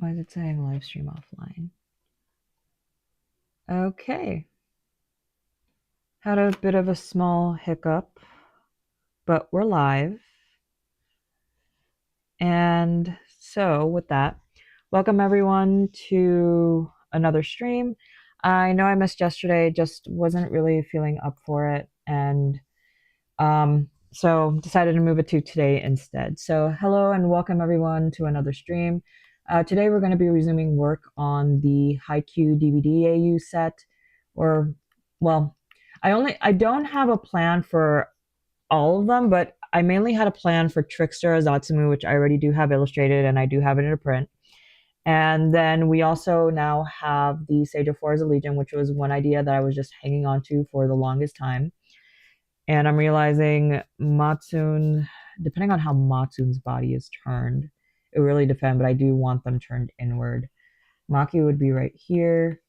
Why is it saying live stream offline? Okay. Had a bit of a small hiccup, but we're live. And so with that, welcome everyone to another stream. I know I missed yesterday, just wasn't really feeling up for it, and so decided to move it to today instead. So hello and welcome everyone to another stream. Today we're going to be resuming work on the Haikyuu DBD AU set, or well, I don't have a plan for all of them, but I mainly had a plan for Trickster Azatsumu, which I already do have illustrated and I do have it in a print. And then we also now have the Seijou Forza Legion, which was one idea that I was just hanging on to for the longest time. And I'm realizing Matsune, depending on how Matsune's body is turned, it really depends, but I do want them turned inward. Maki would be right here.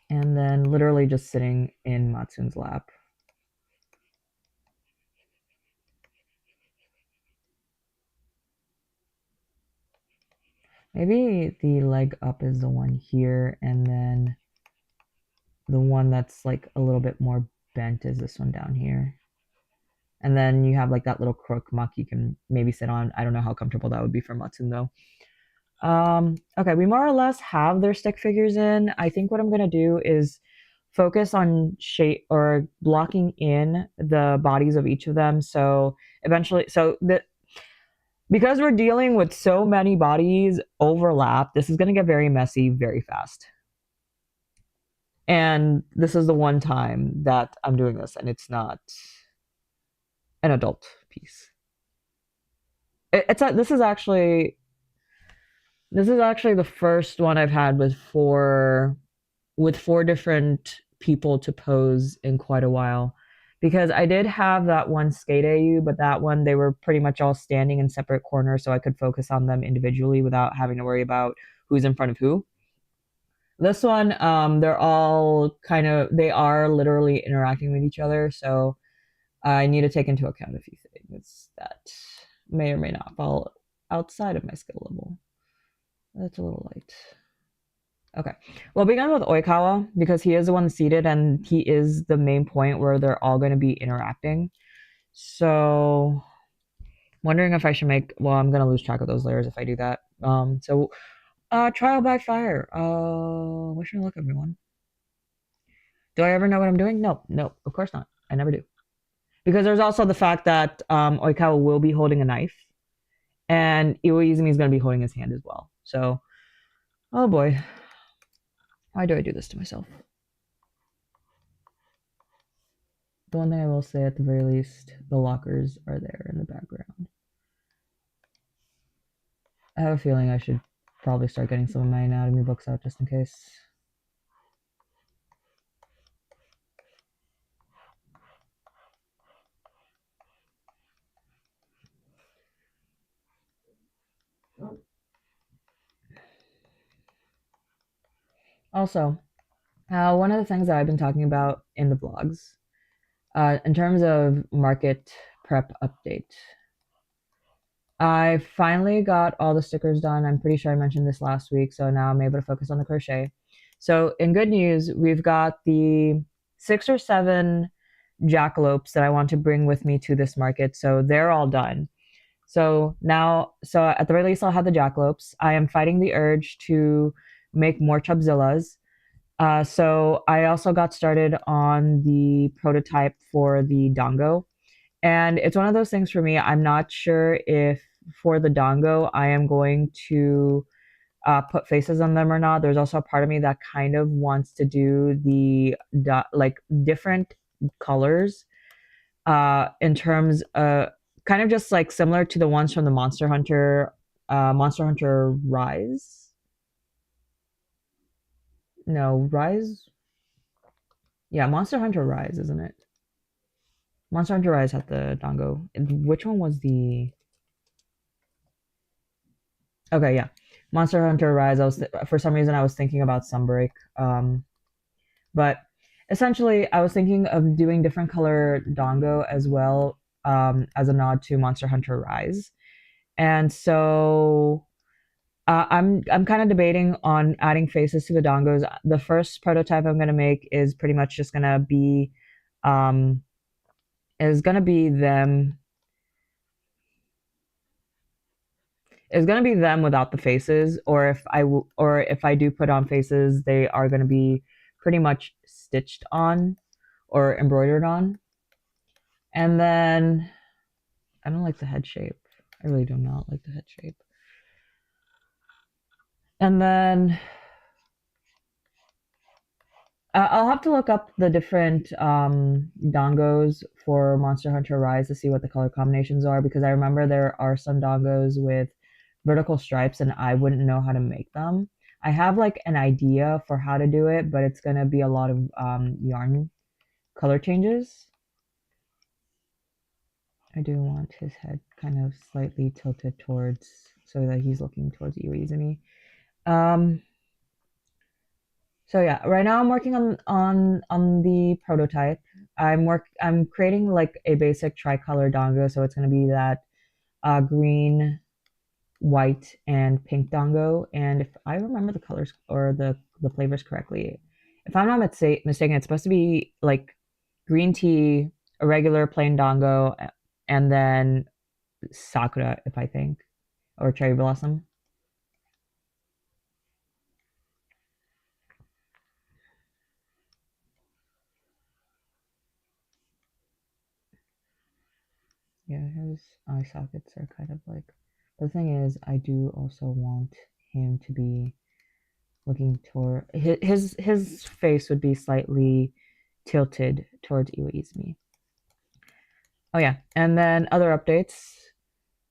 And then literally just sitting in Matsune's lap. Maybe the leg up is the one here, and then the one that's like a little bit more bent is this one down here. And then you have like that little crook Maki can maybe sit on. I don't know how comfortable that would be for Matsune though. Okay, we more or less have their stick figures in. I think what I'm gonna do is focus on shape or blocking in the bodies of each of them. So eventually, because we're dealing with so many bodies overlap, this is gonna get very messy very fast. And this is the one time that I'm doing this, and it's not an adult piece. This is actually the first one I've had with four different people to pose in quite a while, because I did have that one skate AU, but that one they were pretty much all standing in separate corners, so I could focus on them individually without having to worry about who's in front of who. This one, they're all they are literally interacting with each other, so I need to take into account a few things that may or may not fall outside of my skill level. That's a little light. Okay, we'll begin with Oikawa, because he is the one seated and he is the main point where they're all going to be interacting. So, wondering if I should make... Well, I'm going to lose track of those layers if I do that. Trial by fire. Wish me luck, everyone. Do I ever know what I'm doing? No, of course not. I never do. Because there's also the fact that Oikawa will be holding a knife, and Iwaizumi is going to be holding his hand as well. So, oh boy. Why do I do this to myself? The one thing I will say at the very least, the lockers are there in the background. I have a feeling I should probably start getting some of my anatomy books out just in case. Also, one of the things that I've been talking about in the vlogs, in terms of market prep update, I finally got all the stickers done. I'm pretty sure I mentioned this last week, so now I'm able to focus on the crochet. So in good news, we've got the 6 or 7 jackalopes that I want to bring with me to this market, so they're all done. So at the very least, I'll have the jackalopes. I am fighting the urge to make more Chubzillas. So I also got started on the prototype for the Dango. And it's one of those things for me, I'm not sure if for the Dango I am going to put faces on them or not. There's also a part of me that kind of wants to do the different colors in terms of kind of just like similar to the ones from the Monster Hunter Rise. No, Rise. Yeah, Monster Hunter Rise, isn't it? Monster Hunter Rise had the Dango. Which one was the... Okay, yeah. Monster Hunter Rise, for some reason I was thinking about Sunbreak. But essentially, I was thinking of doing different color Dango as well, as a nod to Monster Hunter Rise. And so I'm kind of debating on adding faces to the dongos. The first prototype I'm gonna make is pretty much just gonna be um is gonna be them is gonna be them without the faces, or if I do put on faces, they are gonna be pretty much stitched on or embroidered on. And then I don't like the head shape. I really do not like the head shape. And then I'll have to look up the different dongos for Monster Hunter Rise to see what the color combinations are, because I remember there are some dongos with vertical stripes and I wouldn't know how to make them. I have like an idea for how to do it, but it's going to be a lot of yarn color changes. I do want his head kind of slightly tilted towards, so that he's looking towards Iwaizumi. So yeah, right now I'm working on the prototype. I'm creating like a basic tricolor dongo, so it's gonna be that green, white, and pink dongo. And if I remember the colors or the flavors correctly, if I'm not mistaken, it's supposed to be like green tea, a regular plain dongo, and then sakura, if I think, or cherry blossom. Yeah, his eye sockets are kind of like. The thing is, I do also want him to be looking toward his face would be slightly tilted towards Iwaizumi. Oh yeah, and then other updates.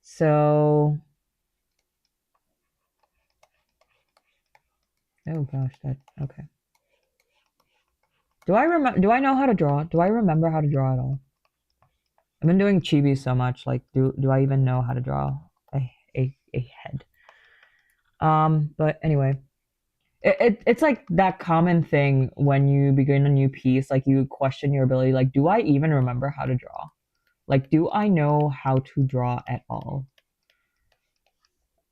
So, oh gosh, that okay. Do I know how to draw? Do I remember how to draw at all? I've been doing chibi so much. Like, do I even know how to draw a head? But anyway, it's like that common thing when you begin a new piece, like you question your ability, like, do I even remember how to draw? Like, do I know how to draw at all?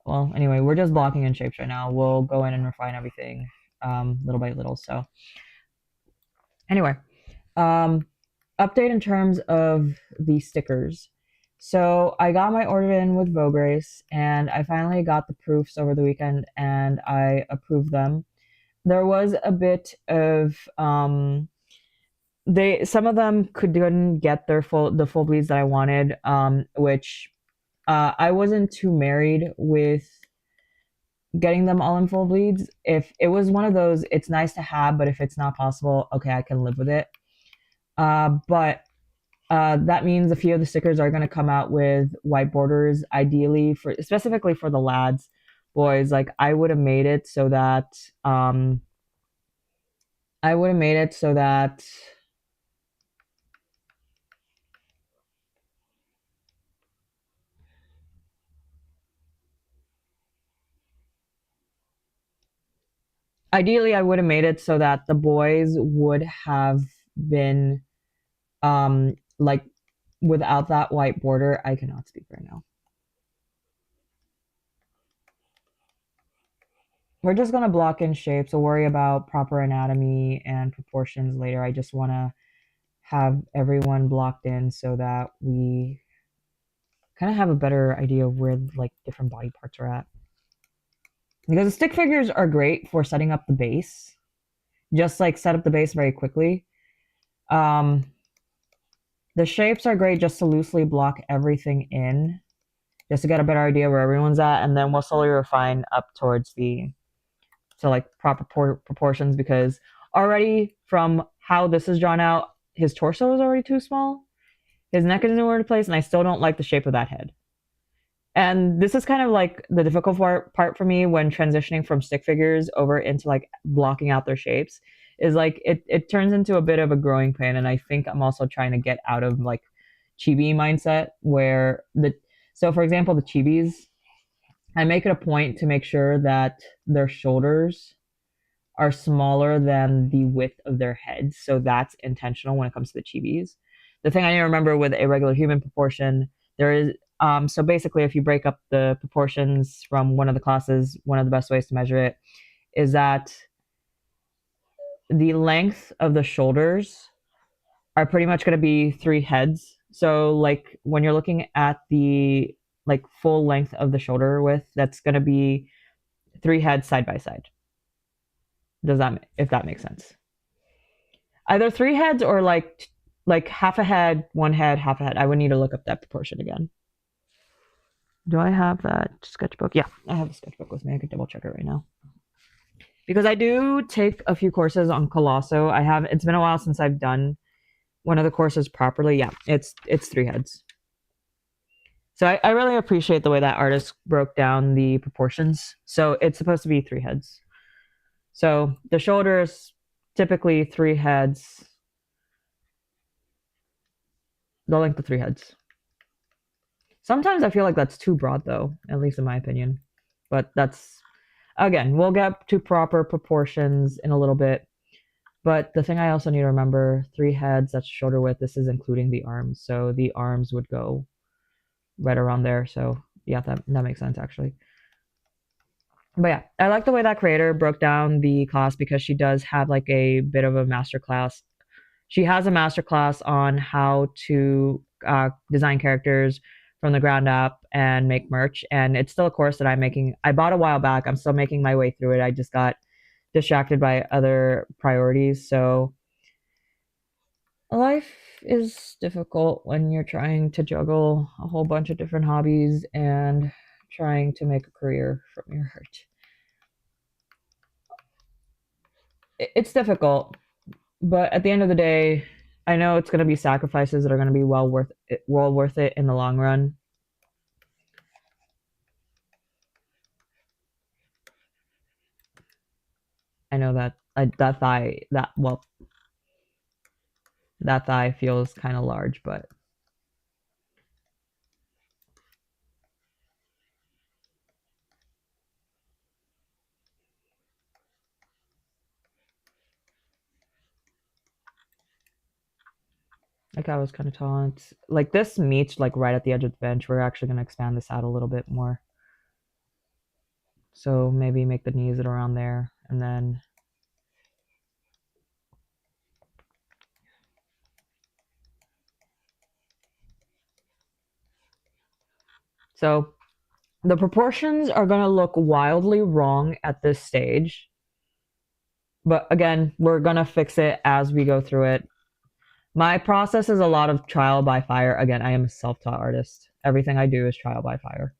Well, anyway, we're just blocking in shapes right now. We'll go in and refine everything little by little. So anyway, um, update in terms of the stickers. So I got my order in with Vograce, and I finally got the proofs over the weekend, and I approved them. There was a bit of some of them couldn't get the full bleeds that I wanted, which I wasn't too married with getting them all in full bleeds. If it was one of those, it's nice to have, but if it's not possible, okay, I can live with it. But that means a few of the stickers are going to come out with white borders, ideally for specifically for the lads. Boys, like I would have made it so that I would have made it so that ideally I would have made it so that the boys would have been like without that white border. I cannot speak right now. We're just going to block in shapes. We'll worry about proper anatomy and proportions later. I just want to have everyone blocked in so that we kind of have a better idea of where like different body parts are at. Because the stick figures are great for setting up the base. Just like set up the base very quickly. The shapes are great just to loosely block everything in. Just to get a better idea where everyone's at. And then we'll slowly refine up towards the like proper proportions, because already from how this is drawn out, his torso is already too small. His neck is in the weird place, and I still don't like the shape of that head. And this is kind of like the difficult part for me when transitioning from stick figures over into like blocking out their shapes, is like it turns into a bit of a growing pain. And I think I'm also trying to get out of like chibi mindset where so for example, the chibis, I make it a point to make sure that their shoulders are smaller than the width of their heads. So that's intentional when it comes to the chibis. The thing I need to remember with a regular human proportion, there is So basically, if you break up the proportions from one of the classes, one of the best ways to measure it is that the length of the shoulders are pretty much going to be 3 heads. So like when you're looking at the like full length of the shoulder width, that's going to be 3 heads side by side. Does that, if that makes sense? Either 3 heads or like half a head, 1 head, half a head. I would need to look up that proportion again. Do I have that sketchbook? Yeah, I have a sketchbook with me. I could double check it right now. Because I do take a few courses on Colosso. I have. It's been a while since I've done one of the courses properly. Yeah, it's 3 heads. So I really appreciate the way that artist broke down the proportions. So it's supposed to be 3 heads. So the shoulders typically 3 heads. The length of 3 heads. Sometimes I feel like that's too broad, though, at least in my opinion. But that's, again, we'll get to proper proportions in a little bit. But the thing I also need to remember, 3 heads, that's shoulder width. This is including the arms. So the arms would go right around there. So yeah, that makes sense, actually. But yeah, I like the way that creator broke down the class because she does have like a bit of a master class. She has a master class on how to design characters from the ground up and make merch. And it's still a course that I'm making. I bought a while back. I'm still making my way through it. I just got distracted by other priorities. So life is difficult when you're trying to juggle a whole bunch of different hobbies and trying to make a career from your art. It's difficult, but at the end of the day, I know it's going to be sacrifices that are going to be well worth it in the long run. I know that that thigh feels kind of large, but like I was kind of tall. It's like this meets like right at the edge of the bench. We're actually going to expand this out a little bit more. So maybe make the knees at around there, and then so the proportions are going to look wildly wrong at this stage. But again, we're going to fix it as we go through it. My process is a lot of trial by fire. Again, I am a self-taught artist. Everything I do is trial by fire.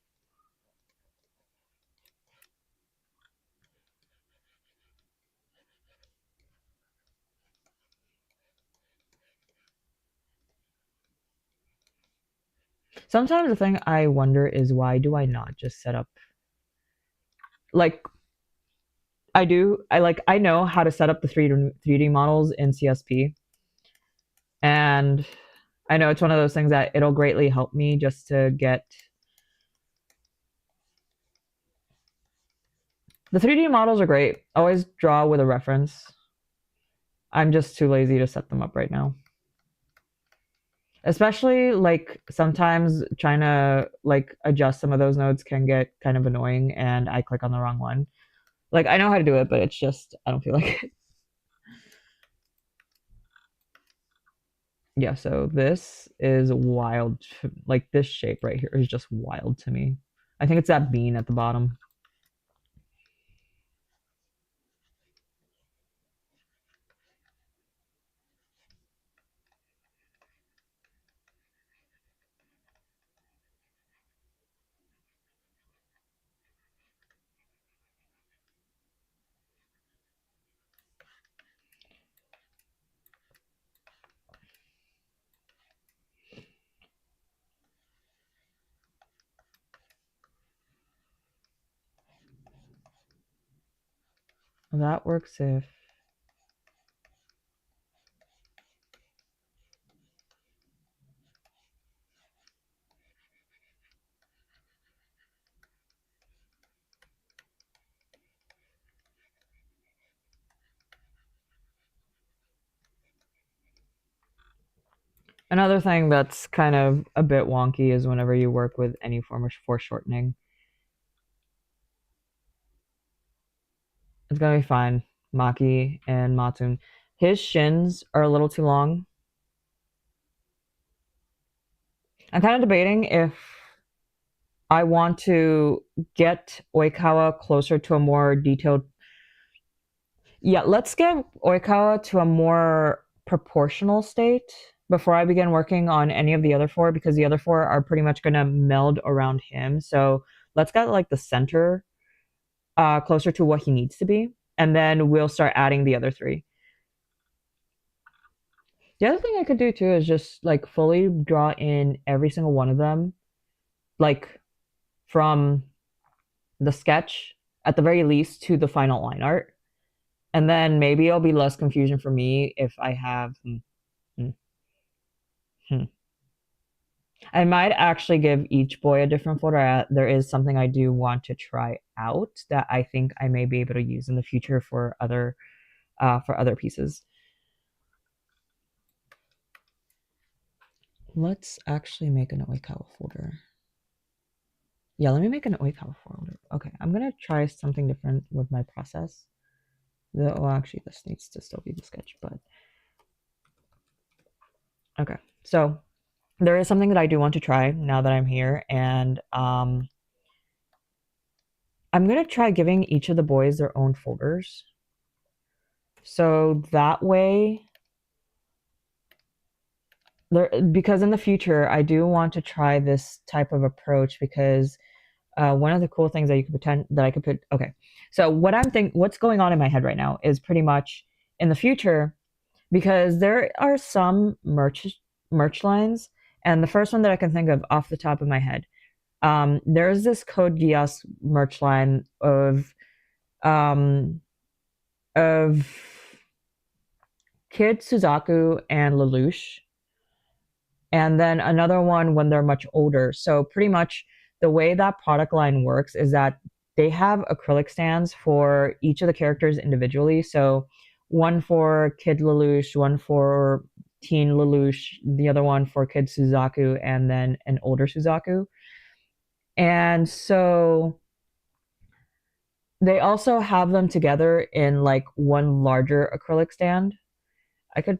Sometimes the thing I wonder is why do I not just set up like I know how to set up the 3D models in CSP. And I know it's one of those things that it'll greatly help me just to get the 3D models are great. Always draw with a reference. I'm just too lazy to set them up right now. Especially like sometimes trying to like adjust some of those nodes can get kind of annoying and I click on the wrong one. Like I know how to do it, but it's just I don't feel like it. Yeah, so this is wild. Like this shape right here is just wild to me. I think it's that bean at the bottom. That works if Another thing that's kind of a bit wonky is whenever you work with any form of foreshortening. It's gonna be fine. Maki and Matsun. His shins are a little too long. I'm kind of debating if I want to get Oikawa closer to a more detailed. Yeah, let's get Oikawa to a more proportional state before I begin working on any of the other four because the other four are pretty much going to meld around him. So let's get like the center closer to what he needs to be, and then we'll start adding the other three. The other thing I could do too is just like fully draw in every single one of them, like from the sketch at the very least to the final line art. And then maybe it'll be less confusion for me if I have. Hmm, hmm. I might actually give each boy a different folder. There is something I do want to try out that I think I may be able to use in the future for other pieces. Let's actually make an Oikawa folder. Yeah, let me make an Oikawa folder. Okay, I'm gonna try something different with my process. Well, actually, this needs to still be the sketch, but okay. So there is something that I do want to try now that I'm here, and I'm gonna try giving each of the boys their own folders. So that way, because in the future, I do want to try this type of approach because one of the cool things that you could pretend that I could put. Okay, so what's going on in my head right now is pretty much in the future because there are some merch lines, and the first one that I can think of off the top of my head, there's this Code Geass merch line um, of Kid Suzaku and Lelouch, and then another one when they're much older. So pretty much the way that product line works is that they have acrylic stands for each of the characters individually. So one for Kid Lelouch, one for Teen Lelouch, the other one for Kid Suzaku, and then an older Suzaku. And so they also have them together in like one larger acrylic stand. I could,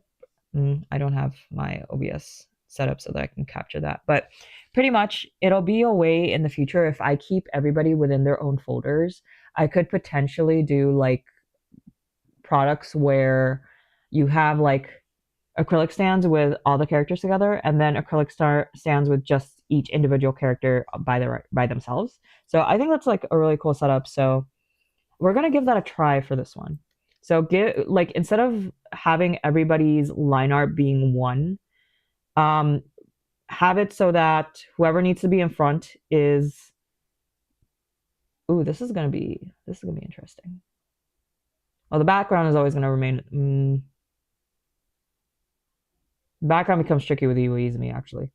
I don't have my OBS set up so that I can capture that. But pretty much it'll be a way in the future if I keep everybody within their own folders. I could potentially do like products where you have like acrylic stands with all the characters together and then acrylic stands with just each individual character by themselves. So I think that's like a really cool setup. So we're going to give that a try for this one. So instead of having everybody's line art being one, have it so that whoever needs to be in front is. Ooh, this is gonna be interesting. Well, the background is always gonna remain. Background becomes tricky with Iwaizumi actually.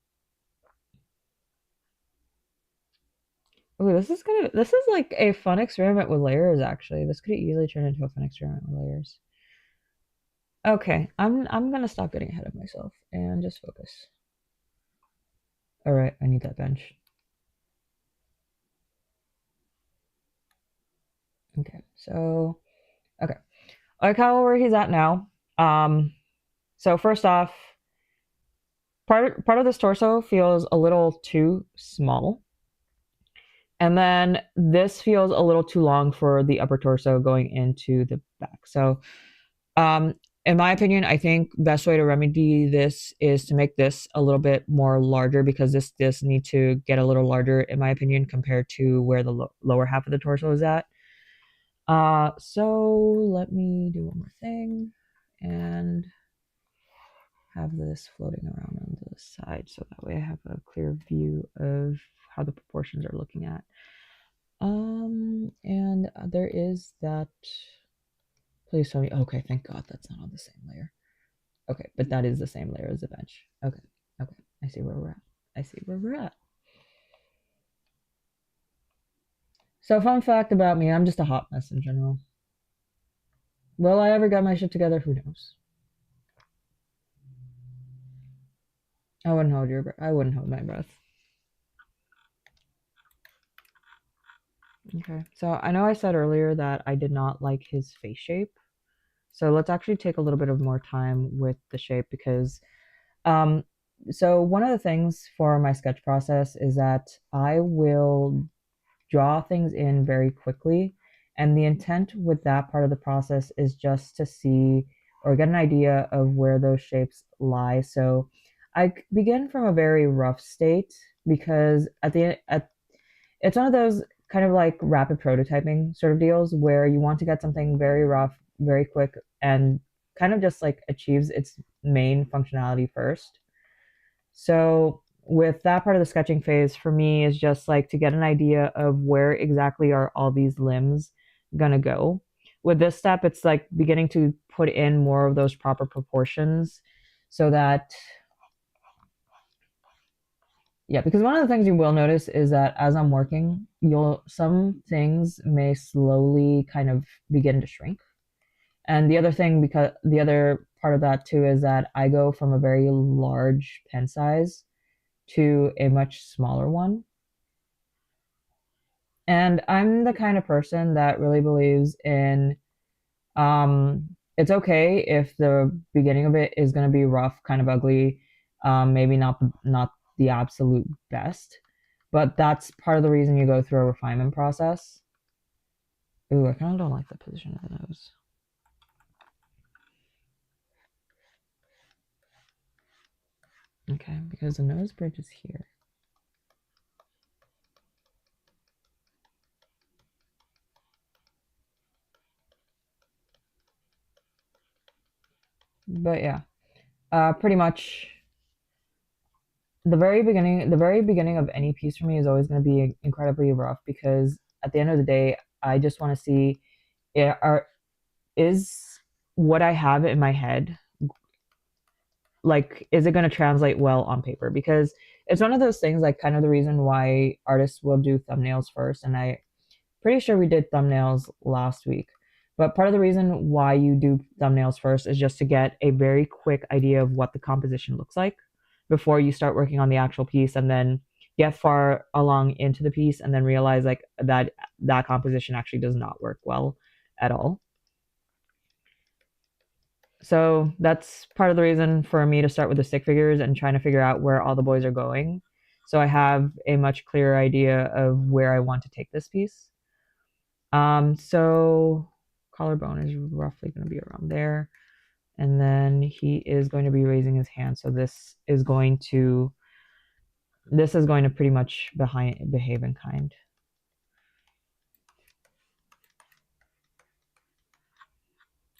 Ooh, this is like a fun experiment with layers. Actually, this could easily turn into a fun experiment with layers. Okay, I'm gonna stop getting ahead of myself and just focus. All right, I need that bench. Okay, so okay, Oikawa where he's at now. So first off, part of this torso feels a little too small. And then this feels a little too long for the upper torso going into the back. So in my opinion, I think best way to remedy this is to make this a little bit more larger because this need to get a little larger in my opinion compared to where the lower half of the torso is at. So let me do one more thing and have this floating around on the side so that way I have a clear view of how the proportions are looking at. And there is that. Please tell me. Okay, thank God that's not on the same layer. Okay, but that is the same layer as the bench. Okay, okay. I see where we're at. So, fun fact about me, I'm just a hot mess in general. Will I ever get my shit together? Who knows? I wouldn't hold your breath. I wouldn't hold my breath. Okay, so I know I said earlier that I did not like his face shape. So let's actually take a little bit of more time with the shape because um so one of the things for my sketch process is that I will draw things in very quickly, and the intent with that part of the process is just to see or get an idea of where those shapes lie. So I begin from a very rough state because at it's one of those kind of like rapid prototyping sort of deals where you want to get something very rough, very quick, and kind of just like achieves its main functionality first. So with that part of the sketching phase for me is just like to get an idea of where exactly are all these limbs gonna go. With this step, it's like beginning to put in more of those proper proportions so that yeah, because one of the things you will notice is that as I'm working, you'll some things may slowly kind of begin to shrink. And the other thing, because the other part of that too, is that I go from a very large pen size to a much smaller one. And I'm the kind of person that really believes in it's okay if the beginning of it is going to be rough, kind of ugly, maybe not the absolute best, but that's part of the reason you go through a refinement process. Ooh, I kind of don't like the position of the nose. Okay, because the nose bridge is here. But yeah, pretty much the very beginning of any piece for me is always going to be incredibly rough because at the end of the day, I just want to see are is what I have in my head like is it going to translate well on paper because it's one of those things like kind of the reason why artists will do thumbnails first and I pretty sure we did thumbnails last week. But part of the reason why you do thumbnails first is just to get a very quick idea of what the composition looks like before you start working on the actual piece and then get far along into the piece and then realize like that composition actually does not work well at all. So that's part of the reason for me to start with the stick figures and trying to figure out where all the boys are going. So I have a much clearer idea of where I want to take this piece. So collarbone is roughly going to be around there. And then he is going to be raising his hand. So this is going to pretty much behave in kind.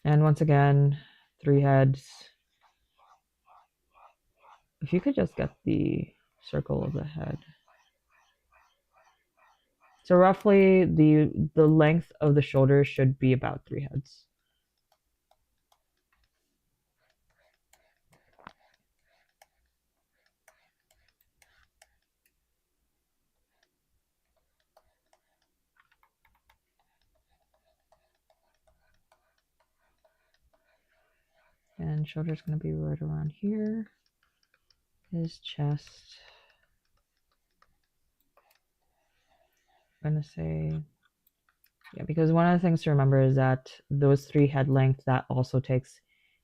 And once again, 3 heads. If you could just get the circle of the head. So roughly the length of the shoulders should be about 3 heads. And shoulder's going to be right around here. His chest. I'm going to say, yeah, because one of the things to remember is that those 3 head length, that also takes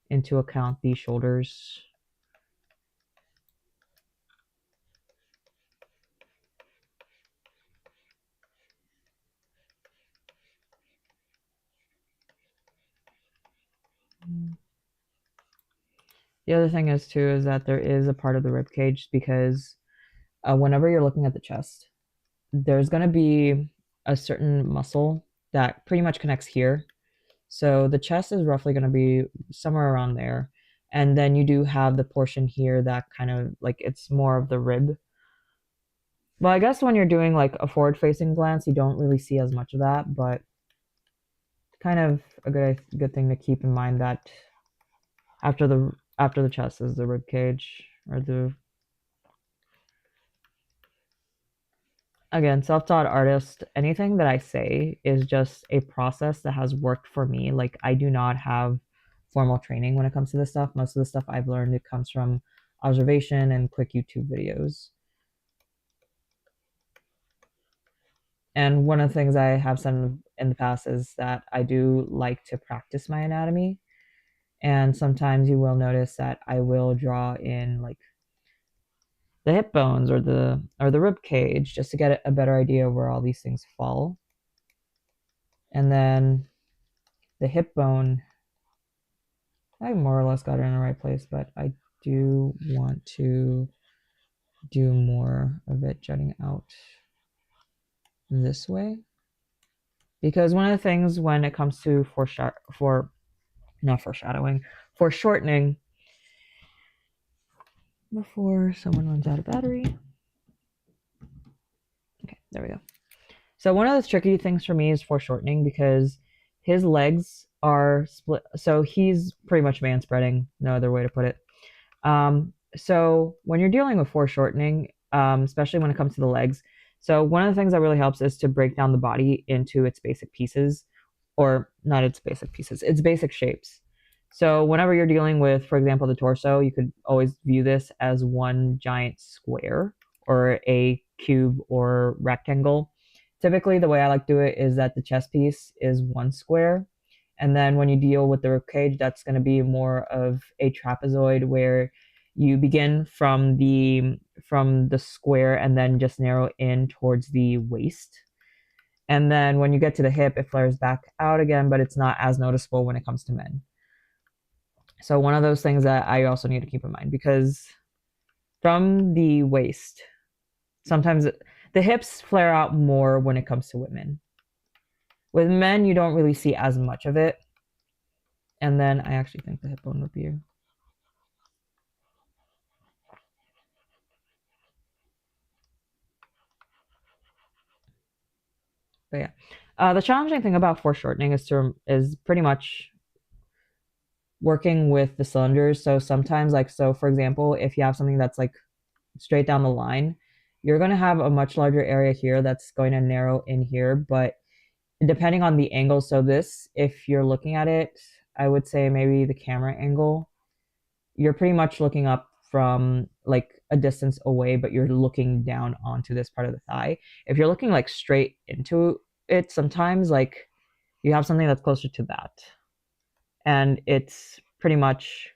into account the shoulders. The other thing is too is that there is a part of the rib cage because whenever you're looking at the chest, there's going to be a certain muscle that pretty much connects here. So the chest is roughly going to be somewhere around there. And then you do have the portion here that kind of like it's more of the rib. Well, I guess when you're doing like a forward facing glance, you don't really see as much of that, but kind of a good thing to keep in mind that after the chest is the rib cage or the again, self-taught artist, anything that I say is just a process that has worked for me. Like I do not have formal training when it comes to this stuff. Most of the stuff I've learned it comes from observation and quick YouTube videos. And one of the things I have said in the past is that I do like to practice my anatomy. And sometimes you will notice that I will draw in like the hip bones or the rib cage just to get a better idea of where all these things fall. And then the hip bone, I more or less got it in the right place, but I do want to do more of it jutting out this way. Because one of the things when it comes to foreshortening, before someone runs out of battery. Okay, there we go. So one of the tricky things for me is foreshortening because his legs are split. So he's pretty much man spreading, no other way to put it. So when you're dealing with foreshortening, especially when it comes to the legs, so one of the things that really helps is to break down the body into its basic pieces, or not its basic pieces, its basic shapes. So whenever you're dealing with, for example, the torso, you could always view this as one giant square or a cube or rectangle. Typically, the way I like to do it is that the chest piece is one square. And then when you deal with the rib cage, that's going to be more of a trapezoid where you begin from the square and then just narrow in towards the waist. And then when you get to the hip, it flares back out again, but it's not as noticeable when it comes to men. So one of those things that I also need to keep in mind, because from the waist, sometimes the hips flare out more when it comes to women. With men, you don't really see as much of it. And then I actually think the hip bone would be here. But yeah, the challenging thing about foreshortening is pretty much working with the cylinders. So sometimes, like, so for example, if you have something that's like straight down the line, you're going to have a much larger area here that's going to narrow in here. But depending on the angle, so this, if you're looking at it, I would say maybe the camera angle, you're pretty much looking up from like a distance away, but you're looking down onto this part of the thigh. If you're looking like straight into it, sometimes like you have something that's closer to that. And it's pretty much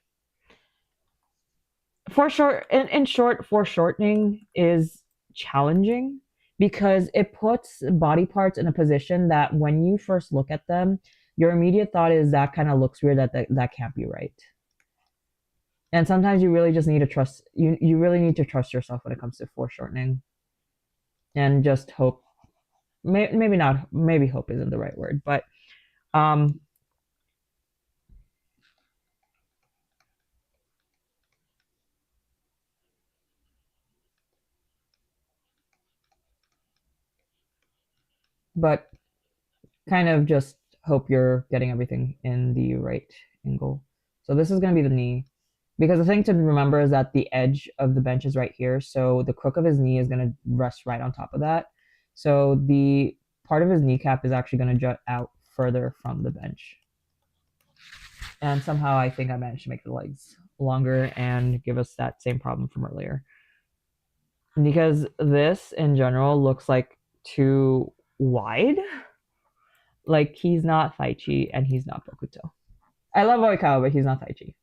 in short, foreshortening is challenging because it puts body parts in a position that when you first look at them, your immediate thought is that kind of looks weird, that can't be right. And sometimes you really just need to trust, you really need to trust yourself when it comes to foreshortening. And just hope, maybe not, maybe hope isn't the right word, but kind of just hope you're getting everything in the right angle. So this is going to be the knee. Because the thing to remember is that the edge of the bench is right here. So the crook of his knee is going to rest right on top of that. So the part of his kneecap is actually going to jut out further from the bench. And somehow I think I managed to make the legs longer and give us that same problem from earlier. Because this in general looks like too wide. Like he's not Taichi and he's not Bokuto. I love Oikawa, but he's not Taichi.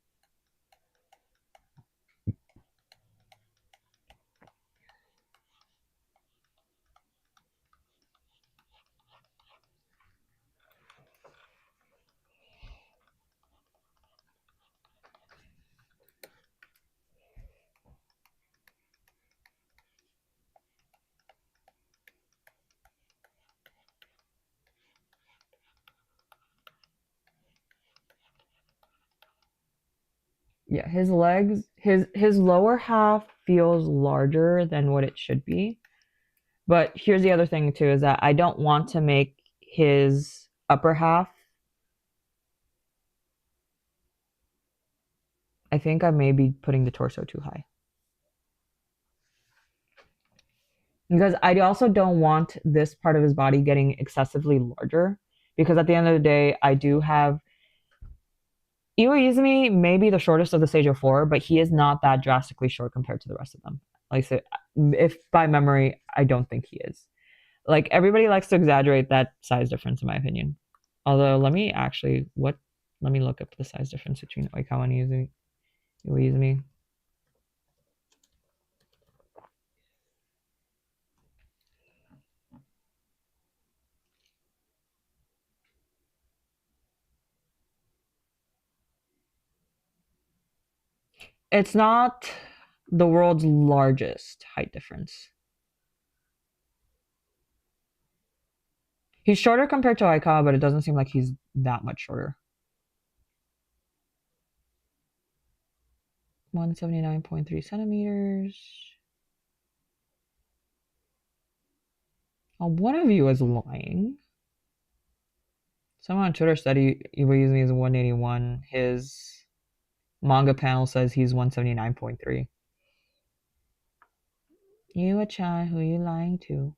Yeah, his legs, his lower half feels larger than what it should be. But here's the other thing too, is that I don't want to make his upper half. I think I may be putting the torso too high. Because I also don't want this part of his body getting excessively larger. Because at the end of the day, I do have Iwaizumi may be the shortest of the Seijou 4, but he is not that drastically short compared to the rest of them. Like, so if by memory, I don't think he is. Like, everybody likes to exaggerate that size difference, in my opinion. Although, let me look up the size difference between Oikawa and Iwaizumi. It's not the world's largest height difference. He's shorter compared to Aikawa, but it doesn't seem like he's that much shorter. 179.3 centimeters. Oh, one of you is lying. Someone on Twitter said Iwaizumi is 181. His manga panel says he's 179.3. You a chan, who are you lying to?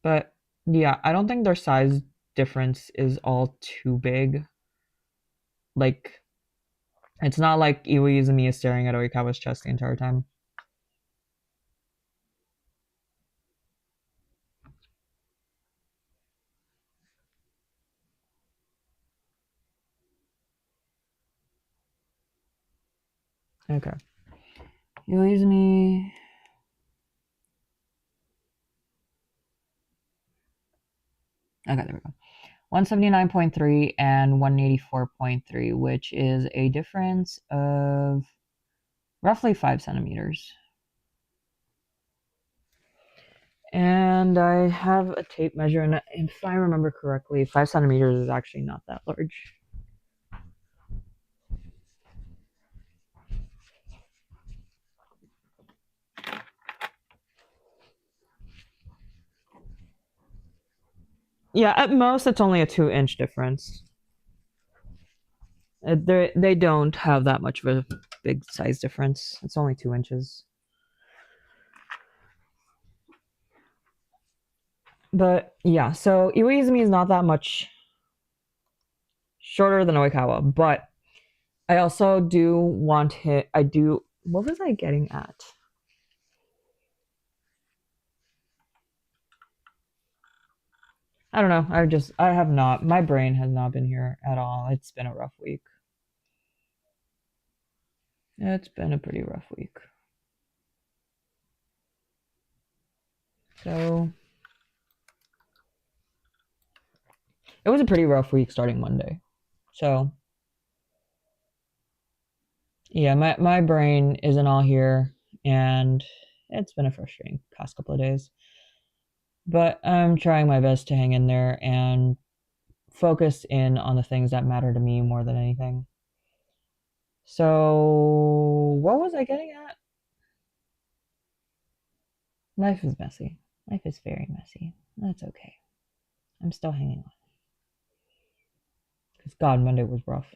But yeah, I don't think their size difference is all too big. Like, it's not like Iwaizumi is staring at Oikawa's chest the entire time. Okay. Iwaizumi. Okay, there we go. 179.3 and 184.3, which is a difference of roughly 5 centimeters. And I have a tape measure, and if I remember correctly, 5 centimeters is actually not that large. Yeah, at most it's only a 2-inch difference. They don't have that much of a big size difference. It's only 2 inches. But yeah, so Iwaizumi is not that much shorter than Oikawa, but I also do want him. What was I getting at? I don't know. I have not. My brain has not been here at all. It's been a rough week. It's been a pretty rough week. So it was a pretty rough week starting Monday. So yeah, my brain isn't all here, and it's been a frustrating past couple of days. But I'm trying my best to hang in there and focus in on the things that matter to me more than anything. So what was I getting at? Life is messy. Life is very messy. That's okay. I'm still hanging on. Because God, Monday was rough.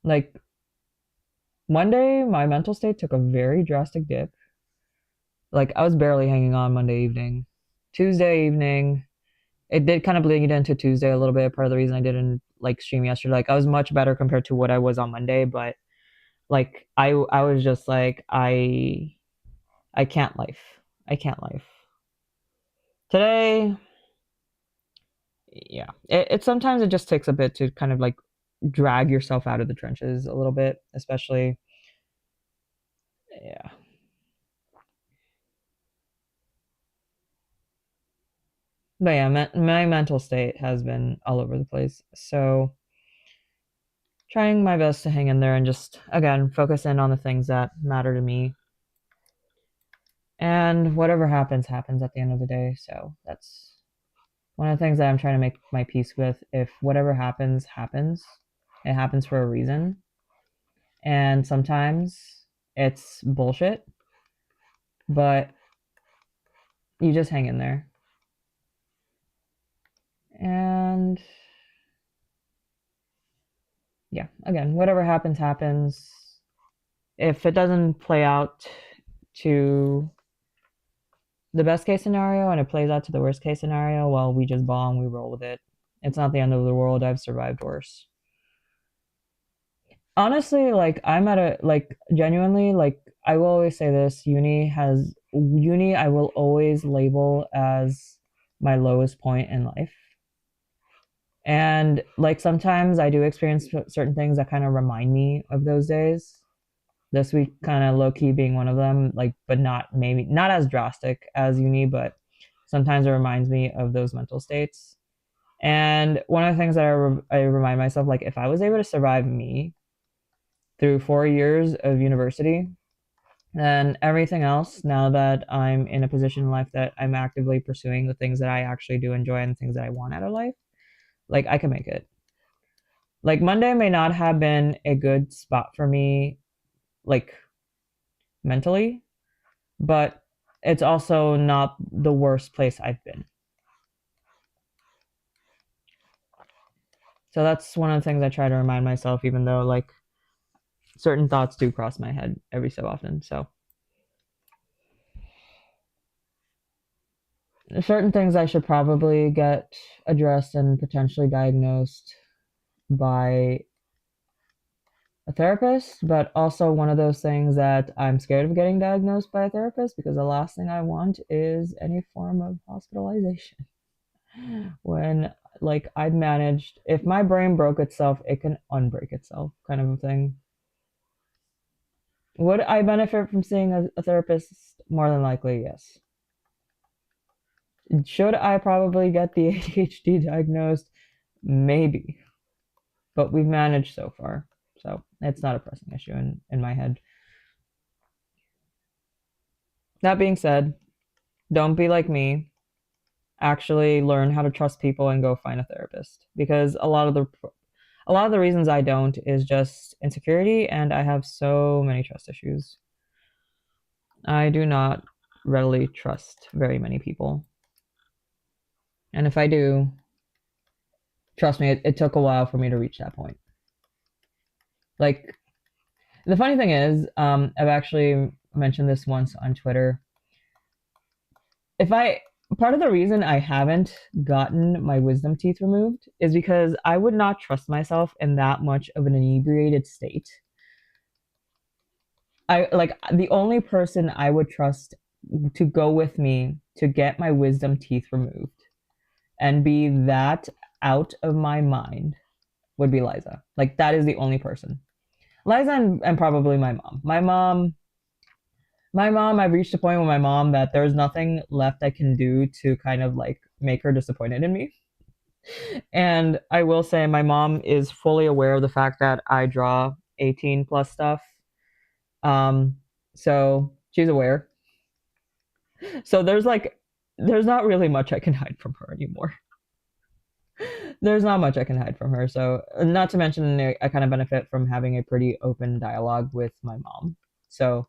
Like, Monday, my mental state took a very drastic dip. Like, I was barely hanging on Monday evening. Tuesday evening, it did kind of bleed into Tuesday a little bit. Part of the reason I didn't like stream yesterday, like I was much better compared to what I was on Monday, but like I was just like I can't life. I can't life. Today, yeah. It sometimes it just takes a bit to kind of like drag yourself out of the trenches a little bit, especially yeah. But yeah, my mental state has been all over the place. So trying my best to hang in there and just again focus in on the things that matter to me. And whatever happens happens at the end of the day. So that's one of the things that I'm trying to make my peace with. If whatever happens happens, it happens for a reason. And sometimes it's bullshit, but you just hang in there. And yeah, again, whatever happens happens. If it doesn't play out to the best case scenario and it plays out to the worst case scenario, well, we just bomb, we roll with it. It's not the end of the world. I've survived worse. Honestly, like I'm at a like genuinely like I will always say this, uni I will always label as my lowest point in life. And like sometimes I do experience certain things that kind of remind me of those days. This week kind of low key being one of them, like but not maybe not as drastic as uni, but sometimes it reminds me of those mental states. And one of the things that I remind myself, like if I was able to survive me through 4 years of university, then everything else, now that I'm in a position in life that I'm actively pursuing the things that I actually do enjoy and the things that I want out of life, like I can make it. Like Monday may not have been a good spot for me, like mentally, but it's also not the worst place I've been. So that's one of the things I try to remind myself, even though like certain thoughts do cross my head every so often. So certain things I should probably get addressed and potentially diagnosed by a therapist, but also one of those things that I'm scared of getting diagnosed by a therapist because the last thing I want is any form of hospitalization. When like I've managed, if my brain broke itself, it can unbreak itself, kind of a thing. Would I benefit from seeing a therapist? More than likely, yes. Should I probably get the ADHD diagnosed? Maybe. But we've managed so far. So it's not a pressing issue in my head. That being said, don't be like me. Actually learn how to trust people and go find a therapist. Because a lot of the reasons I don't is just insecurity and I have so many trust issues. I do not readily trust very many people. And if I do, trust me, it took a while for me to reach that point. Like the funny thing is, I've actually mentioned this once on Twitter. If I Part of the reason I haven't gotten my wisdom teeth removed is because I would not trust myself in that much of an inebriated state. I like the only person I would trust to go with me to get my wisdom teeth removed and be that out of my mind would be Liza. Like that is the only person. Liza and probably my mom. My mom, I've reached a point with my mom that there's nothing left I can do to kind of like make her disappointed in me. And I will say my mom is fully aware of the fact that I draw 18 plus stuff. Um, so she's aware. So there's not really much I can hide from her anymore. There's not much I can hide from her. So not to mention I kind of benefit from having a pretty open dialogue with my mom. So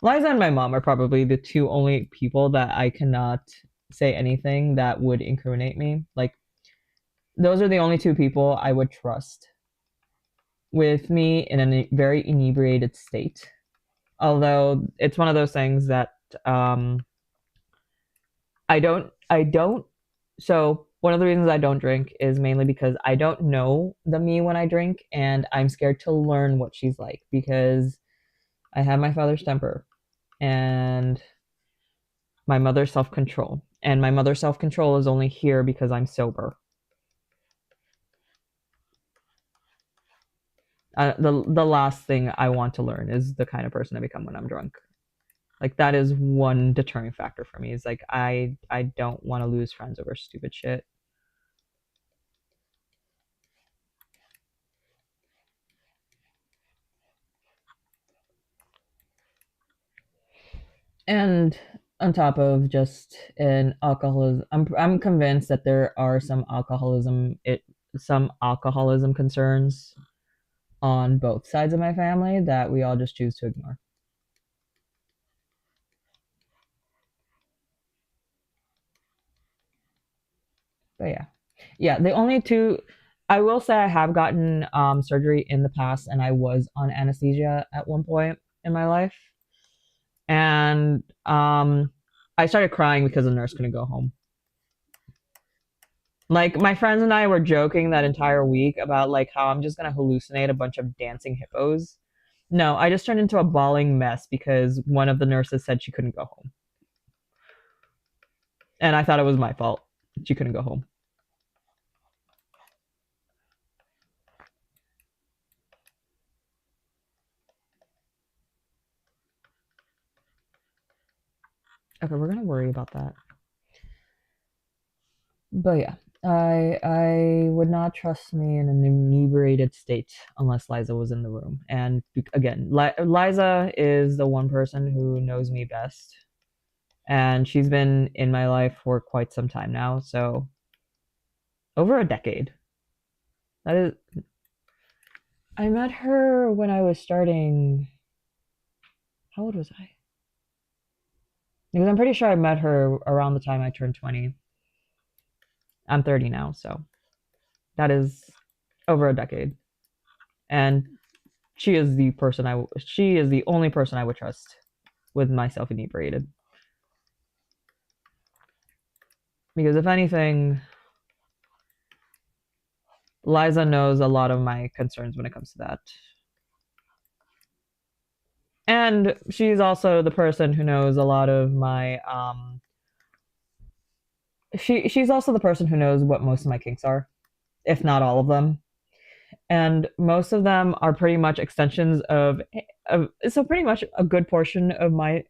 Liza and my mom are probably the two only people that I cannot say anything that would incriminate me. Like, those are the only two people I would trust with me in a very inebriated state. Although it's one of those things that I don't. So one of the reasons I don't drink is mainly because I don't know the me when I drink, and I'm scared to learn what she's like because I have my father's temper and my mother's self control. And my mother's self control is only here because I'm sober. The last thing I want to learn is the kind of person I become when I'm drunk. Like that is one deterring factor for me. Is like I don't want to lose friends over stupid shit. And on top of just an alcoholism, I'm convinced that there are some alcoholism concerns on both sides of my family that we all just choose to ignore. But yeah, the only two. I will say I have gotten surgery in the past, and I was on anesthesia at one point in my life, and I started crying because the nurse couldn't go home. Like my friends and I were joking that entire week about like how I'm just gonna hallucinate a bunch of dancing hippos. No, I just turned into a bawling mess because one of the nurses said she couldn't go home. And I thought it was my fault. She couldn't go home. Okay, we're gonna worry about that. But yeah, I would not trust me in an inebriated state unless Liza was in the room. And again, Liza is the one person who knows me best, and she's been in my life for quite some time now, so over a decade. That is, I met her when I was starting. How old was I? Because I'm pretty sure I met her around the time I turned 20. I'm 30 now, so that is over a decade. And she is the only person I would trust with myself inebriated. Because if anything, Liza knows a lot of my concerns when it comes to that. And she's also the person who knows a lot of my she's also the person who knows what most of my kinks are, if not all of them. And most of them are pretty much extensions of so pretty much a good portion of my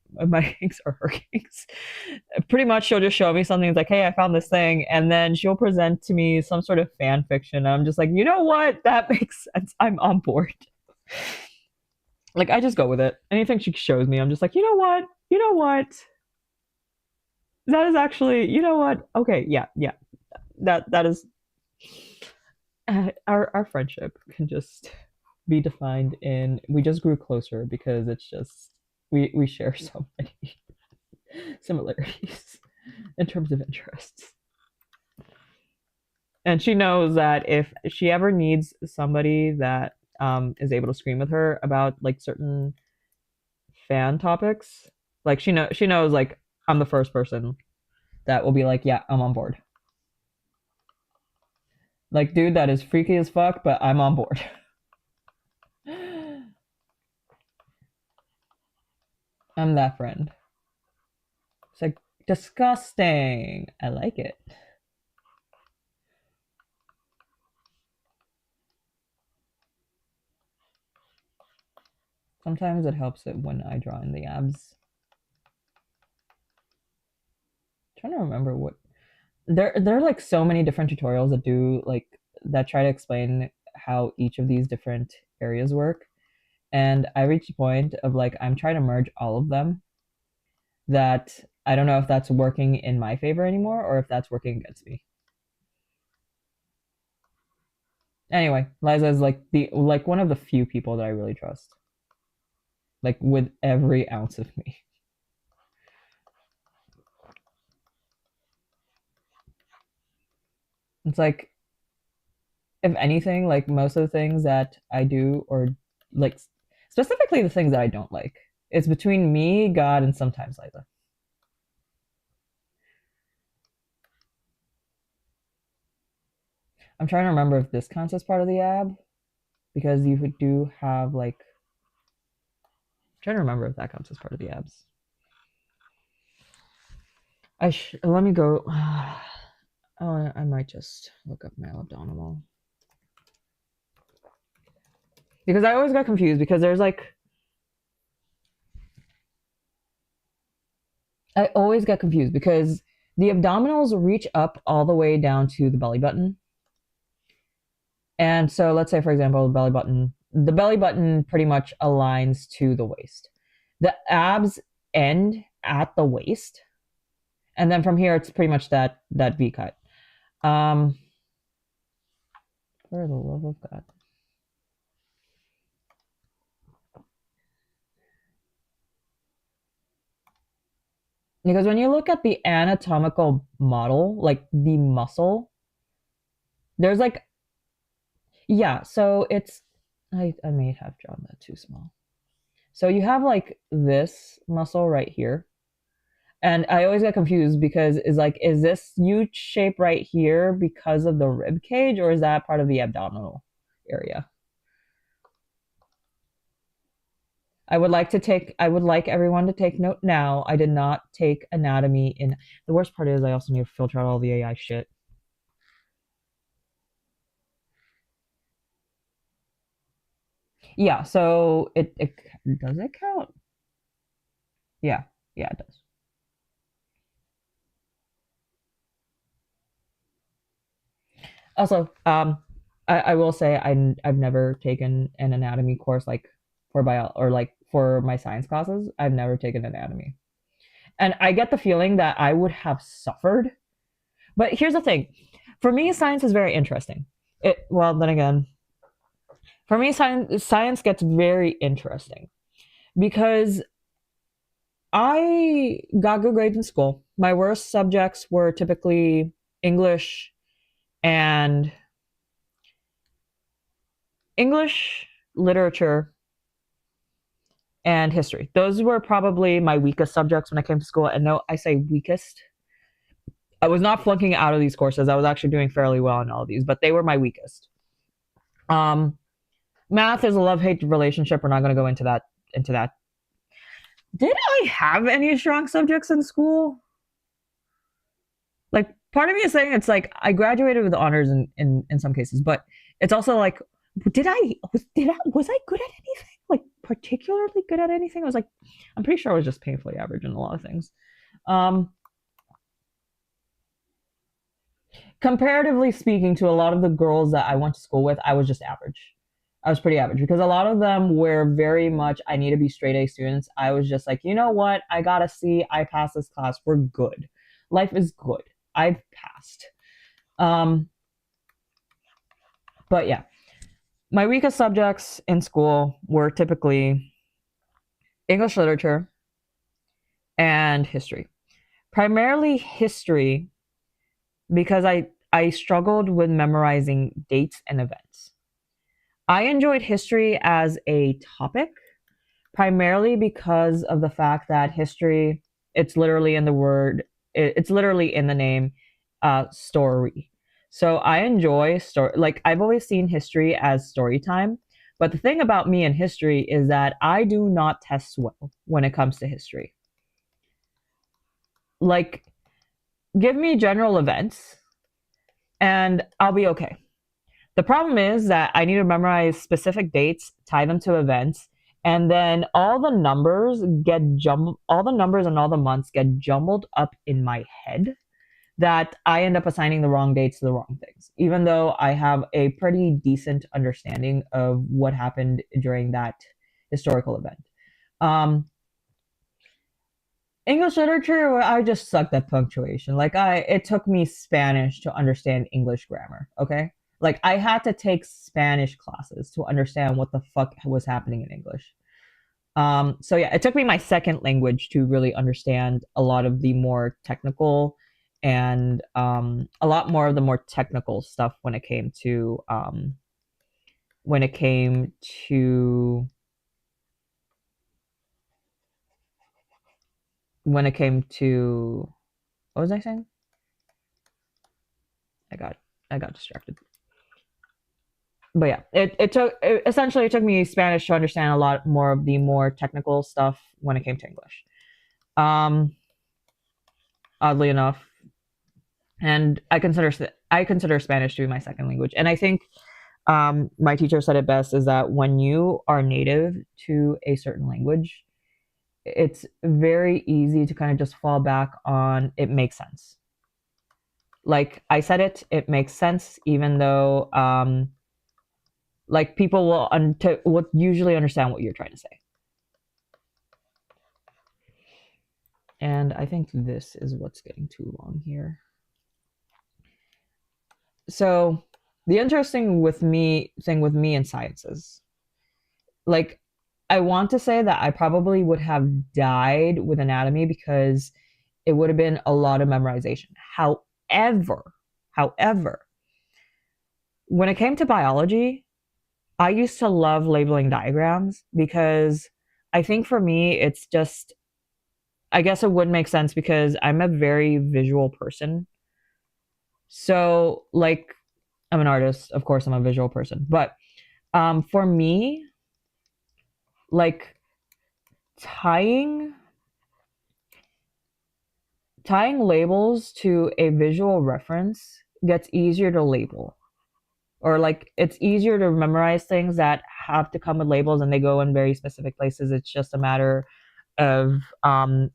kinks are her kinks. Pretty much she'll just show me something, it's like, hey, I found this thing, and then she'll present to me some sort of fan fiction. I'm just like, you know what? That makes sense. I'm on board. Like I just go with it. Anything she shows me, I'm just like, you know what? You know what? That is actually, you know what? Okay, yeah, yeah. That is our friendship can just be defined in we just grew closer because it's just we share so many similarities in terms of interests. And she knows that if she ever needs somebody that is able to scream with her about like certain fan topics, like she knows like I'm the first person that will be like, yeah, I'm on board. Like, dude, that is freaky as fuck, but I'm on board. I'm that friend. It's like disgusting. I like it. Sometimes it helps it when I draw in the abs. I'm trying to remember what there are like so many different tutorials that do like that try to explain how each of these different areas work. And I reached a point of like I'm trying to merge all of them that I don't know if that's working in my favor anymore or if that's working against me. Anyway, Liza is like the like one of the few people that I really trust. Like with every ounce of me. It's like if anything, like most of the things that I do or like specifically the things that I don't like, it's between me, God, and sometimes Liza. I'm trying to remember if this counts as part of the ab because you do have like I'm trying to remember if that counts as part of the abs. Let me go. Oh, I might just look up male abdominal because I always got confused because there's like I always get confused because the abdominals reach up all the way down to the belly button. And so let's say, for example, the belly button pretty much aligns to the waist. The abs end at the waist. And then from here, it's pretty much that V cut. For the love of God. Because when you look at the anatomical model, like the muscle, there's like, yeah, so it's, I may have drawn that too small. So you have like this muscle right here. And I always get confused because is this U shape right here because of the rib cage, or is that part of the abdominal area? I would like everyone to take note now. I did not take anatomy in. The worst part is I also need to filter out all the AI shit. Yeah, so it does it count? Yeah, yeah, it does. Also, I will say I've never taken an anatomy course like for bio or like for my science classes. I've never taken anatomy, and I get the feeling that I would have suffered. But here's the thing, for me, science is very interesting. Well, then again, for me, science gets very interesting because I got good grades in school. My worst subjects were typically English and English literature and history. Those were probably my weakest subjects when I came to school. And no, I say weakest. I was not flunking out of these courses. I was actually doing fairly well in all of these, but they were my weakest. Um, Math is a love-hate relationship. We're not going to go into that. Into that. Did I have any strong subjects in school? Like, part of me is saying it's like I graduated with honors in some cases, but it's also like, was I good at anything? Like particularly good at anything? I was like, I'm pretty sure I was just painfully average in a lot of things. Um, Comparatively speaking to a lot of the girls that I went to school with, I was just average. I was pretty average because a lot of them were very much, I need to be straight A students. I was just like, you know what? I got a C. I passed this class. We're good. Life is good. I've passed. Um, but yeah, my weakest subjects in school were typically English literature and history. Primarily history because I struggled with memorizing dates and events. I enjoyed history as a topic primarily because of the fact that history, it's literally in the word, it's literally in the name, story. So I enjoy story. Like I've always seen history as story time. But the thing about me and history is that I do not test well when it comes to history. Like, give me general events and I'll be okay. The problem is that I need to memorize specific dates, tie them to events, and then all the numbers and all the months get jumbled up in my head that I end up assigning the wrong dates to the wrong things, even though I have a pretty decent understanding of what happened during that historical event. Um, English literature, I just sucked at punctuation. It took me Spanish to understand English grammar. Okay, like I had to take Spanish classes to understand what the fuck was happening in English. So yeah, it took me my second language to really understand a lot of the more technical and a lot more of the more technical stuff when it came to when it came to what was I saying? I got I got distracted. But yeah, it took me Spanish to understand a lot more of the more technical stuff when it came to English. Um, Oddly enough, and I consider Spanish to be my second language, and I think my teacher said it best is that when you are native to a certain language, it's very easy to kind of just fall back on it makes sense. Like I said it makes sense, even though like people will usually understand what you're trying to say. And I think this is what's getting too long here. So the interesting with me thing with me in sciences, like I want to say that I probably would have died with anatomy because it would have been a lot of memorization. However, when it came to biology, I used to love labeling diagrams because I think for me it's just I guess it would make sense because I'm a very visual person. So, like, I'm an artist. Of course, I'm a visual person. But for me, like, tying tying labels to a visual reference gets easier to label. Or like it's easier to memorize things that have to come with labels and they go in very specific places. It's just a matter of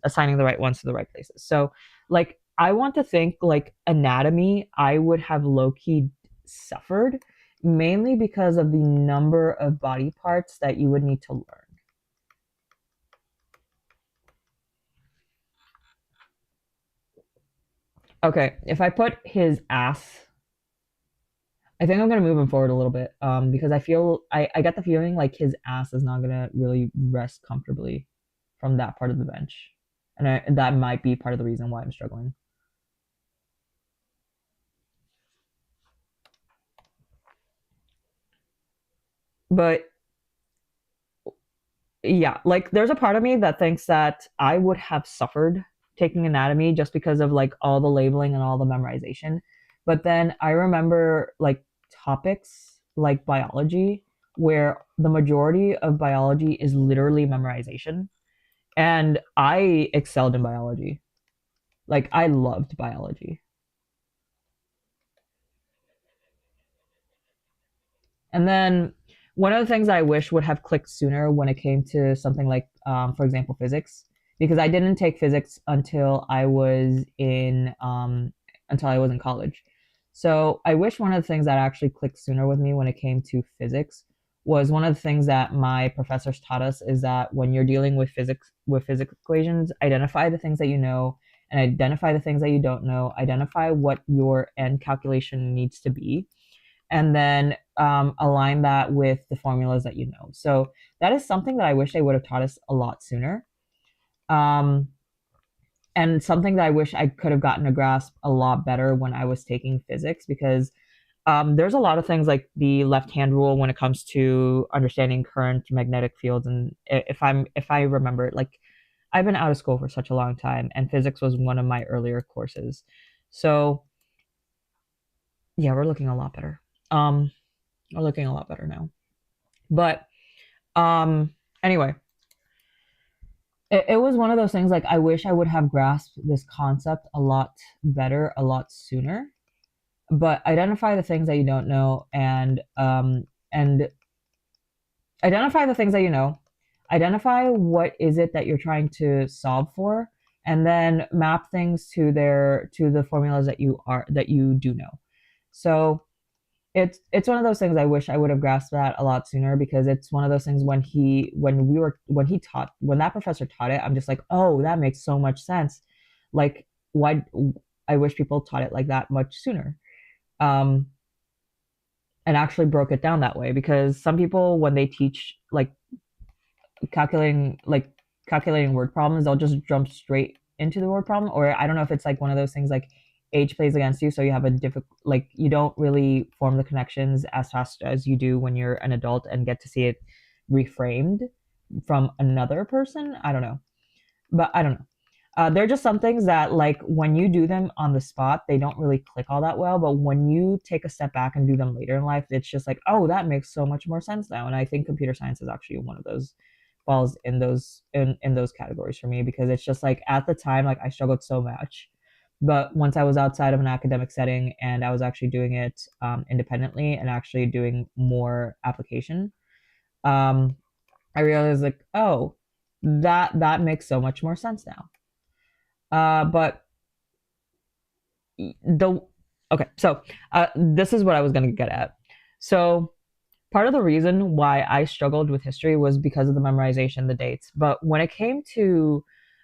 assigning the right ones to the right places. So like I want to think like anatomy, I would have low key suffered mainly because of the number of body parts that you would need to learn. Okay, if I put his ass, I think I'm gonna move him forward a little bit, because I get the feeling like his ass is not gonna really rest comfortably from that part of the bench, and that might be part of the reason why I'm struggling. But yeah, like there's a part of me that thinks that I would have suffered taking anatomy just because of like all the labeling and all the memorization. But then I remember like topics like biology where the majority of biology is literally memorization. And I excelled in biology. Like I loved biology. And then one of the things I wish would have clicked sooner when it came to something like, for example, physics, because I didn't take physics until I was in college. So I wish one of the things that actually clicked sooner with me when it came to physics was one of the things that my professors taught us is that when you're dealing with physics equations, identify the things that you know and identify the things that you don't know, identify what your end calculation needs to be, and then align that with the formulas that you know. So that is something that I wish they would have taught us a lot sooner. Um, and something that I wish I could have gotten a grasp a lot better when I was taking physics because there's a lot of things like the left hand rule when it comes to understanding current magnetic fields. And if I remember, like I've been out of school for such a long time, and physics was one of my earlier courses. So yeah, we're looking a lot better. Um, we're looking a lot better now. But anyway, it was one of those things like I wish I would have grasped this concept a lot better, a lot sooner. But identify the things that you don't know and identify the things that you know. Identify what is it that you're trying to solve for, and then map things to the formulas that you do know. So it's one of those things I wish I would have grasped that a lot sooner because it's one of those things when that professor taught it, I'm just like, oh, that makes so much sense. Like why I wish people taught it like that much sooner. Um, and actually broke it down that way because some people when they teach calculating like calculating word problems, they'll just jump straight into the word problem. Or I don't know if it's like one of those things like age plays against you, so you have a difficult like you don't really form the connections as fast as you do when you're an adult and get to see it reframed from another person. I don't know, but I don't know. They're just some things that, like, when you do them on the spot, they don't really click all that well. But when you take a step back and do them later in life, it's just like, oh, that makes so much more sense now. And I think computer science is actually one of those falls in those categories for me because it's just like at the time, like I struggled so much. But once I was outside of an academic setting and I was actually doing it independently and actually doing more application, um, I realized like, oh, that makes so much more sense now. But the okay, so this is what I was gonna get at. So part of the reason why I struggled with history was because of the memorization, the dates. But when it came to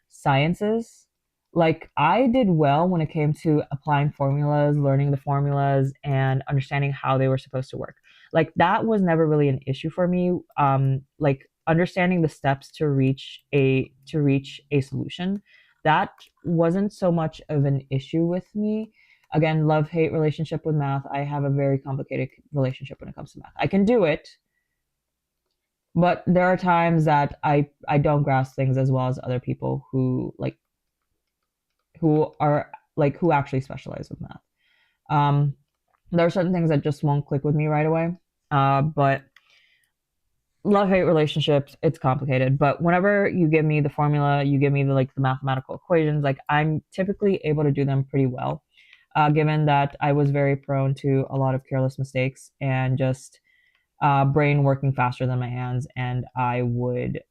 sciences, like I did well when it came to applying formulas, learning the formulas, and understanding how they were supposed to work. Like that was never really an issue for me. Like understanding the steps to reach a solution, that wasn't so much of an issue with me. Again, love hate relationship with math. I have a very complicated relationship when it comes to math. I can do it. But there are times that I don't grasp things as well as other people who who are who actually specialize with math. Um, there are certain things that just won't click with me right away. But love hate relationships, it's complicated. But whenever you give me the formula, you give me the mathematical equations, like I'm typically able to do them pretty well. Given that I was very prone to a lot of careless mistakes and just brain working faster than my hands, and I would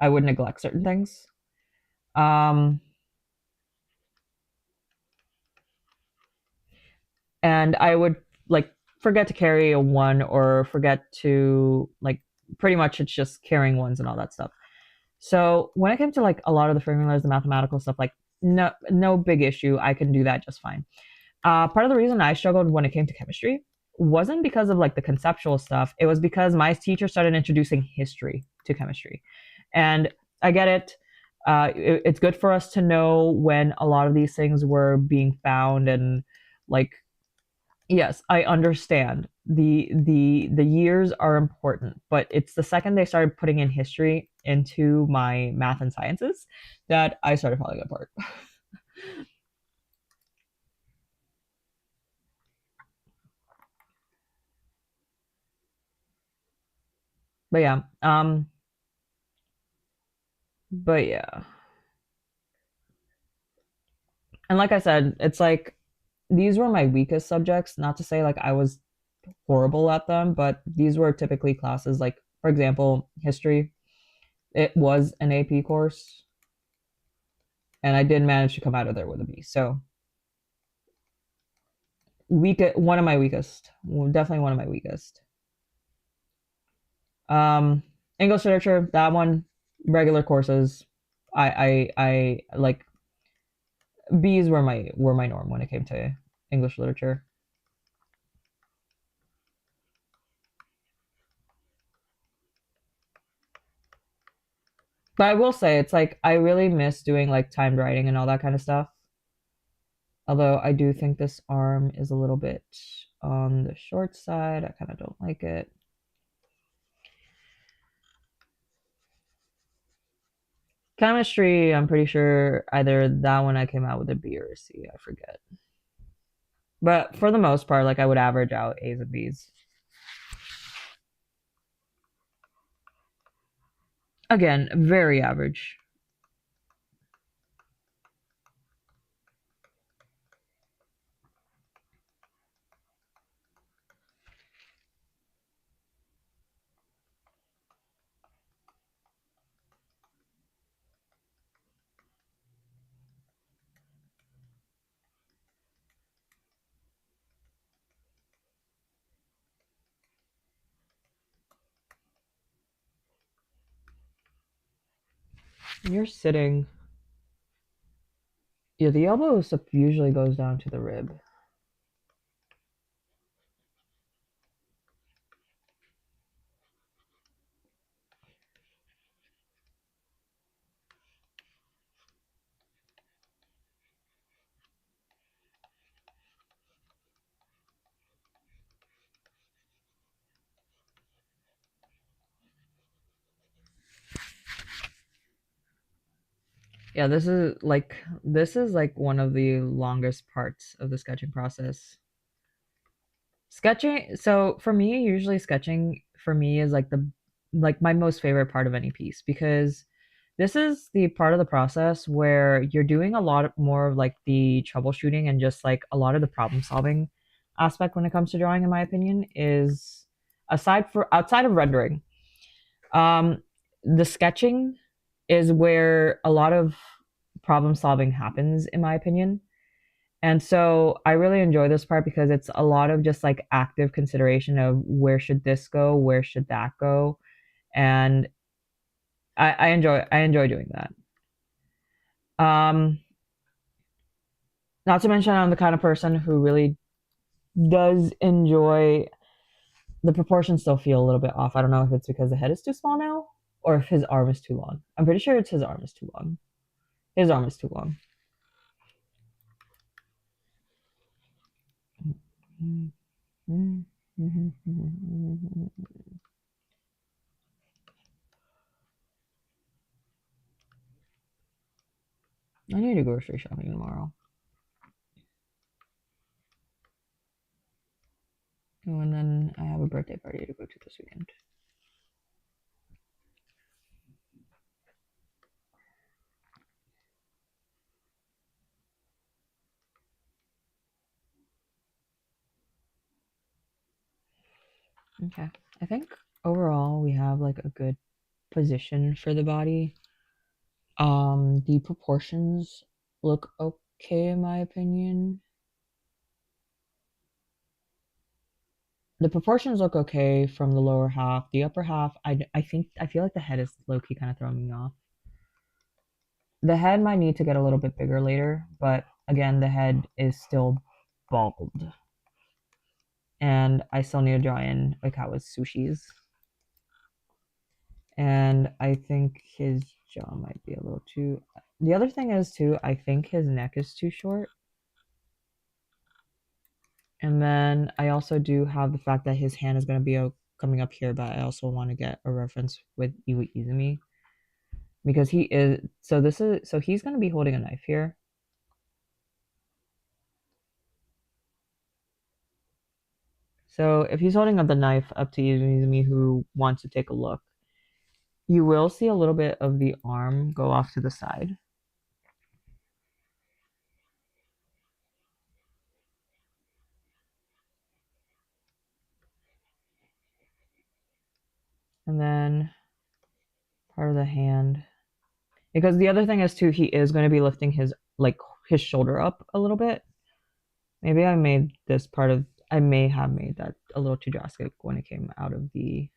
neglect certain things. Um, and I would like forget to carry a one or forget to pretty much it's just carrying ones and all that stuff. So when it came to like a lot of the formulas, the mathematical stuff, like no big issue. I can do that just fine. Part of the reason I struggled when it came to chemistry wasn't because of like the conceptual stuff. It was because my teacher started introducing history to chemistry, and I get it. It's good for us to know when a lot of these things were being found and like yes, I understand. The years are important, but it's the second they started putting in history into my math and sciences that I started falling apart. But yeah, but yeah. And like I said, it's like these were my weakest subjects, not to say like I was horrible at them, but these were typically classes like for example, history. It was an AP course and I did manage to come out of there with a B. So one of my weakest, definitely one of my weakest. Um, English literature, that one, regular courses. I like B's were my norm when it came to English literature. But I will say it's like I really miss doing like timed writing and all that kind of stuff. Although I do think this arm is a little bit on the short side. I kind of don't like it. Chemistry, I'm pretty sure either that one I came out with a B or a C. I forget. But for the most part, like I would average out A's and B's. Again, very average. You're sitting. Yeah, the elbow usually goes down to the rib. Yeah, this is like one of the longest parts of the sketching process. Sketching, so for me, usually sketching for me is like my most favorite part of any piece because this is the part of the process where you're doing a lot more of like the troubleshooting and just like a lot of the problem solving aspect when it comes to drawing, in my opinion, is outside of rendering. Um, the sketching is where a lot of problem solving happens, in my opinion. And so I really enjoy this part because it's a lot of just like active consideration of where should this go, where should that go, and I enjoy doing that. Um, Not to mention I'm the kind of person who really does enjoy the proportions still feel a little bit off. I don't know if it's because the head is too small now or if his arm is too long. I'm pretty sure it's his arm is too long. His arm is too long. I need to go grocery shopping tomorrow. Oh, and then I have a birthday party to go to this weekend. Okay. I think overall we have like a good position for the body. The proportions look okay in my opinion. The proportions look okay from the lower half. The upper half, I feel like the head is low-key kind of throwing me off. The head might need to get a little bit bigger later, but again, the head is still bald. And I still need to draw in Oikawa's sushis. And I think his jaw might be a little too... The other thing is, too, I think his neck is too short. And then I also do have the fact that his hand is going to be coming up here, but I also want to get a reference with Iwa Izumi. Because he is... So he's going to be holding a knife here. So if he's holding up the knife up to Izumi who wants to take a look, you will see a little bit of the arm go off to the side. And then part of the hand. Because the other thing is too, he is going to be lifting his shoulder up a little bit. Maybe I made this part of... I may have made that a little too drastic when it came out of the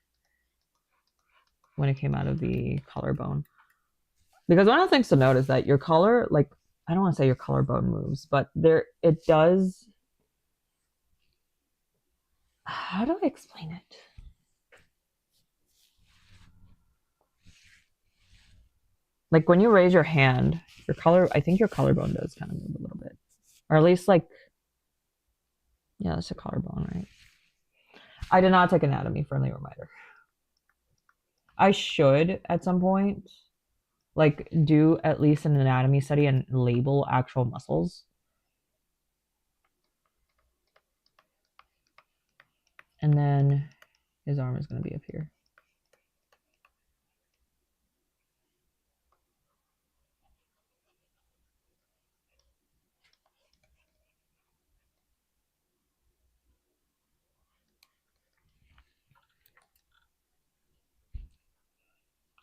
collarbone. Because one of the things to note is that your collar, like, I don't want to say your collarbone moves, but it does... How do I explain it? Like when you raise your hand, I think your collarbone does kind of move a little bit. Or at least like, yeah, that's a collarbone, right? I did not take anatomy, friendly reminder. I should at some point like do at least an anatomy study and label actual muscles. And then his arm is going to be up here.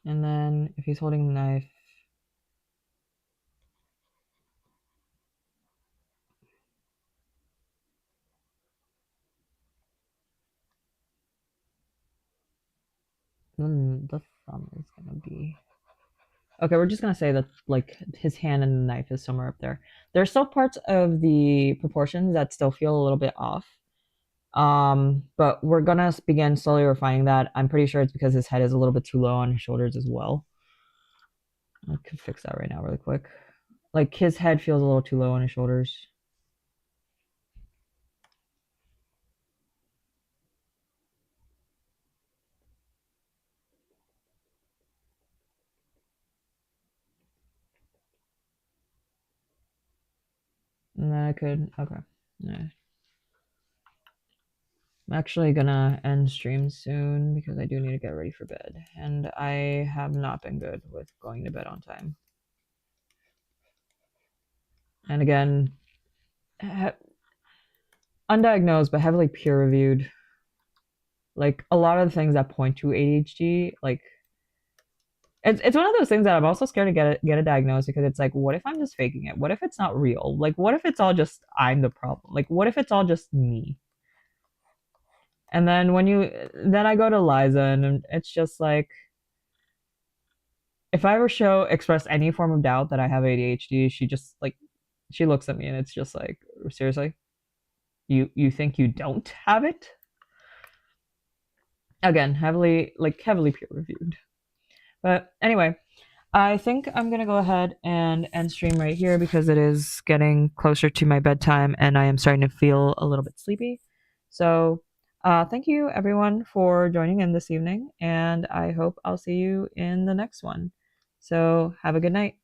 And then if he's holding the knife, then the thumb is going to be... Okay, we're just going to say that like his hand and the knife is somewhere up there. There's still parts of the proportions that still feel a little bit off. But we're going to begin slowly refining that. I'm pretty sure it's because his head is a little bit too low on his shoulders as well. I could fix that right now really quick. Like his head feels a little too low on his shoulders. And then I could... Okay. Yeah. I'm actually gonna end stream soon because I do need to get ready for bed. And I have not been good with going to bed on time. And again, undiagnosed but heavily peer-reviewed. Like a lot of the things that point to ADHD, like it's one of those things that I'm also scared to get a diagnosis because it's like, what if I'm just faking it? What if it's not real? Like, what if it's all just I'm the problem? Like, what if it's all just me? And then then I go to Liza and it's just like, if I ever express any form of doubt that I have ADHD, she looks at me and it's just like, seriously? You think you don't have it? Again, heavily peer reviewed. But anyway, I think I'm gonna go ahead and end stream right here because it is getting closer to my bedtime and I am starting to feel a little bit sleepy. So thank you everyone for joining in this evening, and I hope I'll see you in the next one. So have a good night.